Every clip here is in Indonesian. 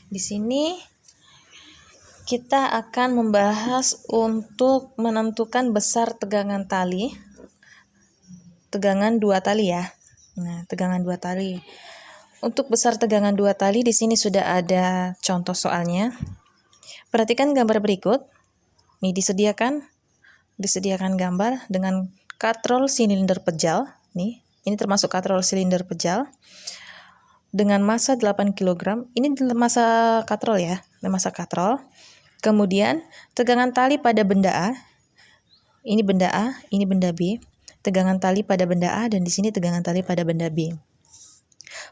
Di sini kita akan membahas untuk menentukan besar tegangan tali. Tegangan 2 tali ya. Nah, tegangan 2 tali. Untuk besar tegangan 2 tali di sini sudah ada contoh soalnya. Perhatikan gambar berikut. Ini disediakan gambar dengan katrol silinder pejal. Nih, ini termasuk katrol silinder pejal dengan massa 8 kg. Ini massa katrol ya, massa katrol. Kemudian tegangan tali pada benda A. Ini benda A, ini benda B. Tegangan tali pada benda A dan di sini tegangan tali pada benda B.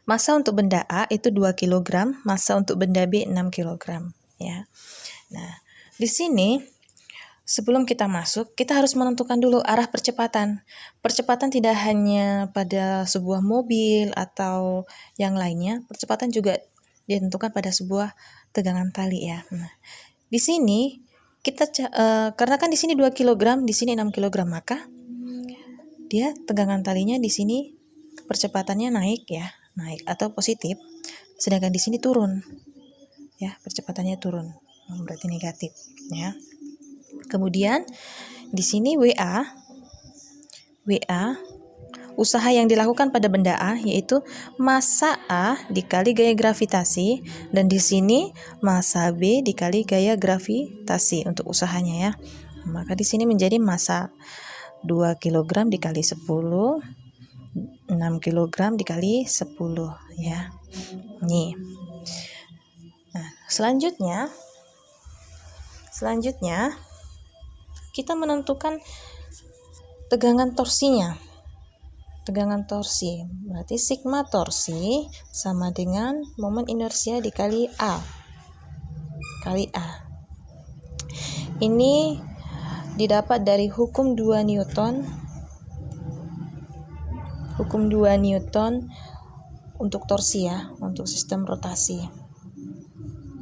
Massa untuk benda A itu 2 kg, massa untuk benda B 6 kg ya. Nah, di sini sebelum kita masuk, kita harus menentukan dulu arah percepatan. Percepatan tidak hanya pada sebuah mobil atau yang lainnya, percepatan juga ditentukan pada sebuah tegangan tali ya. Nah, di sini kita karena kan di sini 2 kg, di sini 6 kg, maka dia tegangan talinya di sini percepatannya naik ya, naik atau positif. Sedangkan di sini turun. Ya, percepatannya turun. Berarti negatif ya. Kemudian di sini WA usaha yang dilakukan pada benda A yaitu massa A dikali gaya gravitasi dan di sini massa B dikali gaya gravitasi untuk usahanya ya. Maka di sini menjadi massa 2 kg dikali 10, 6 kg dikali 10 ya. Nih. Nah, selanjutnya kita menentukan tegangan torsinya. Tegangan torsi berarti sigma torsi sama dengan momen inersia dikali A kali A. Ini didapat dari hukum 2 Newton. Hukum 2 Newton untuk torsi ya, untuk sistem rotasi.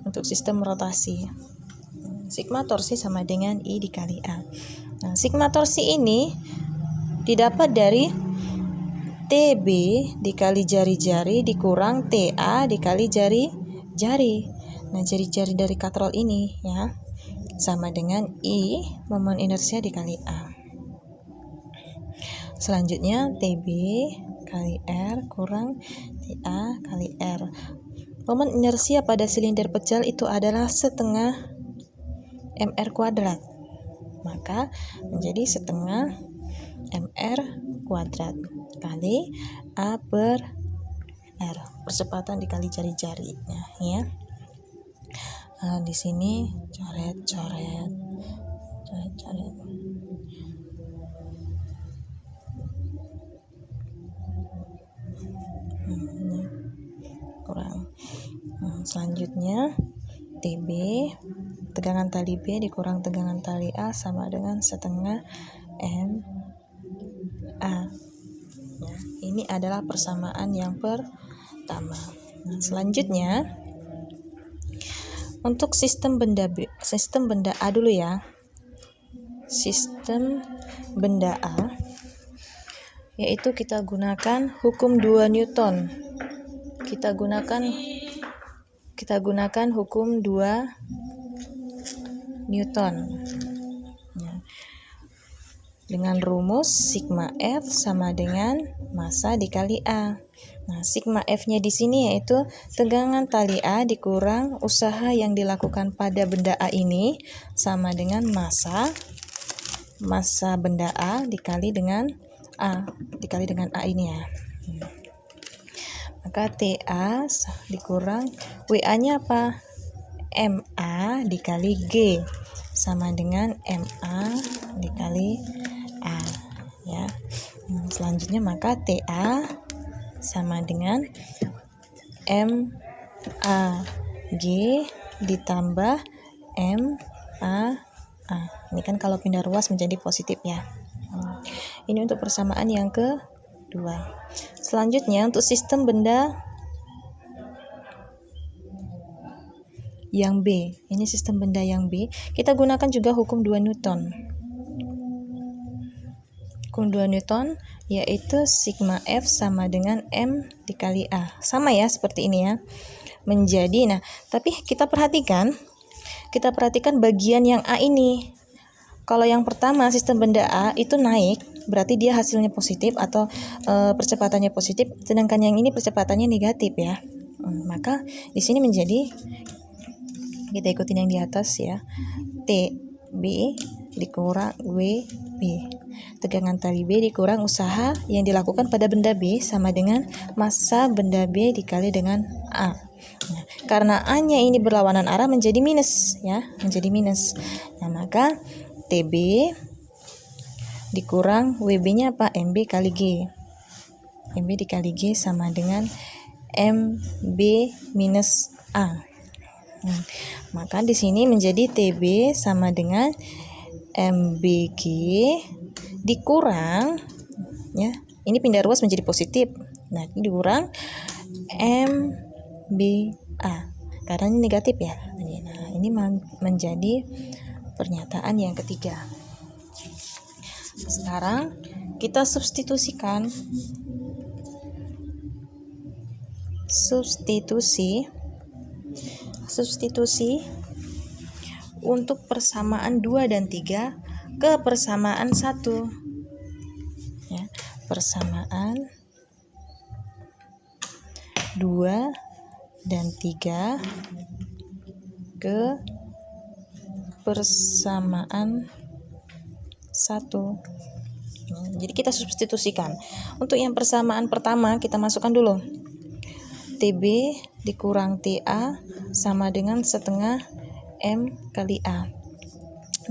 Untuk sistem rotasi. Sigma torsi sama dengan I dikali A. Nah, sigma torsi ini didapat dari TB dikali jari-jari dikurang TA dikali jari-jari. Nah, jari-jari dari katrol ini ya sama dengan I momen inersia dikali A. Selanjutnya TB kali R kurang TA kali R. Momen inersia pada silinder pejal itu adalah setengah mr kuadrat. Maka menjadi setengah mr kuadrat kali A per R. Percepatan dikali jari-jari ya. Nah, di sini coret. Kurang. Selanjutnya TB tegangan tali B dikurang tegangan tali A sama dengan setengah MA. Nah, ini adalah persamaan yang pertama. Nah, selanjutnya untuk sistem benda A dulu ya. Sistem benda A yaitu kita gunakan hukum 2 Newton. Kita gunakan hukum 2 Newton. Nah, dengan rumus sigma F sama dengan massa dikali A. Nah, sigma F-nya di sini yaitu tegangan tali A dikurang usaha yang dilakukan pada benda A ini sama dengan massa benda A dikali dengan A ini ya. Maka TA dikurang WA-nya apa? MA dikali G sama dengan MA dikali A ya. Selanjutnya maka TA sama dengan MA G ditambah MA A. Ini kan kalau pindah ruas menjadi positif ya. Ini untuk persamaan yang kedua. Selanjutnya untuk sistem benda yang B. Ini sistem benda yang B. Kita gunakan juga hukum 2 Newton. Hukum 2 Newton yaitu sigma F sama dengan M dikali A. Sama ya seperti ini ya. menjadi, nah tapi kita perhatikan bagian yang A ini. Kalau yang pertama sistem benda A itu naik, berarti dia hasilnya positif atau percepatannya positif, sedangkan yang ini percepatannya negatif ya. Maka di sini menjadi, kita ikutin yang di atas ya, TB dikurang WB. Tegangan tali B dikurang usaha yang dilakukan pada benda B sama dengan massa benda B dikali dengan A. Nah, karena A-nya ini berlawanan arah menjadi minus ya, menjadi minus. Nah, maka TB dikurang WB-nya apa? MB kali G. MB dikali G sama dengan MB minus A. Maka di sini menjadi TB sama dengan MBG dikurang ya. Ini pindah ruas menjadi positif. Nah, ini dikurang MBA karena ini negatif ya. Nah, ini menjadi pernyataan yang ketiga. Sekarang kita substitusi untuk persamaan 2 dan 3 ke persamaan 1 ya, persamaan 2 dan 3 ke persamaan 1. Jadi kita substitusikan. Untuk yang persamaan pertama kita masukkan dulu. TB dikurang TA sama dengan setengah M kali A.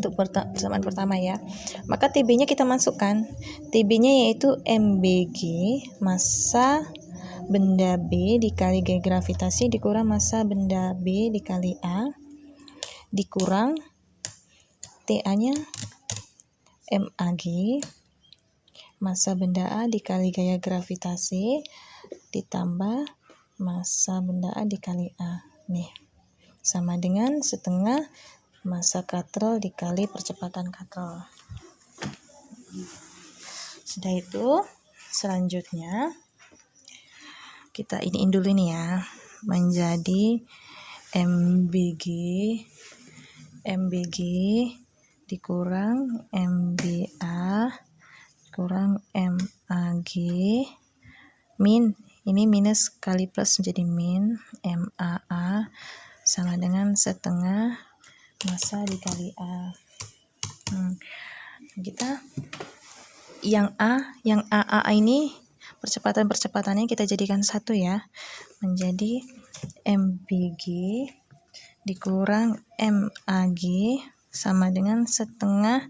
Untuk persamaan pertama ya. Maka TB-nya kita masukkan. TB-nya yaitu MBG massa benda B dikali gaya gravitasi dikurang massa benda B dikali A dikurang TA-nya MAG massa benda A dikali gaya gravitasi ditambah massa benda A dikali A. Nih, sama dengan setengah massa katrol dikali percepatan katrol. Sudah itu, selanjutnya kita iniin dulu nih ya, menjadi MBG dikurang MBA kurang MAG min, ini minus kali plus menjadi min MAA sama dengan setengah massa dikali A. Kita yang AA ini percepatannya kita jadikan 1 ya, menjadi MBG dikurang MAG sama dengan setengah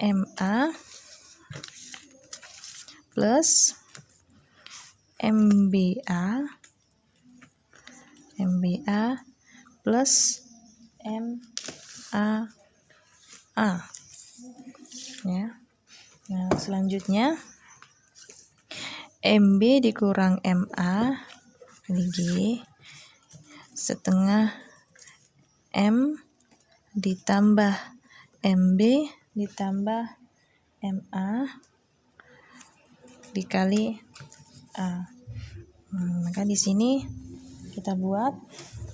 MA plus MBA plus MAA ya. Nah, selanjutnya MB dikurang MA kali G setengah M ditambah MB ditambah MA dikali A. Maka di sini kita buat,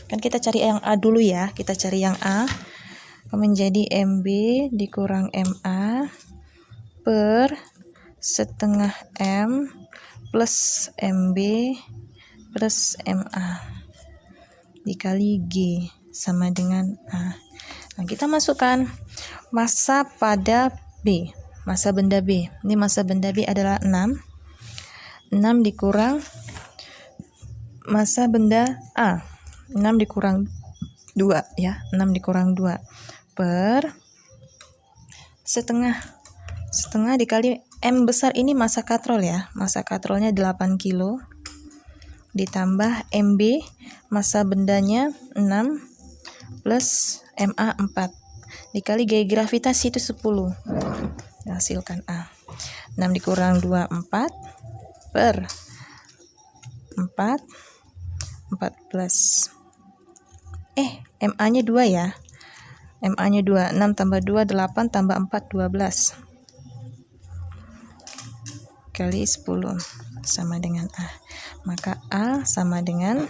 kan kita cari yang A dulu ya, kita cari yang A, menjadi MB dikurang MA per setengah M plus MB plus MA dikali G sama dengan A. Nah, kita masukkan massa pada B, massa benda B. Ini massa benda B adalah 6 dikurang massa benda A, 6 dikurang 2 ya, 6 dikurang 2 per setengah dikali M besar ini massa katrol ya, massa katrolnya 8 kilo ditambah MB massa bendanya 6 plus MA 4 dikali gaya gravitasi itu 10, hasilkan A. 6 dikurang 2 4 per 4 14 MA nya 2 ya, MA nya 2, 6 tambah 2 8 tambah 4 12 kali 10 sama dengan A. Maka A sama dengan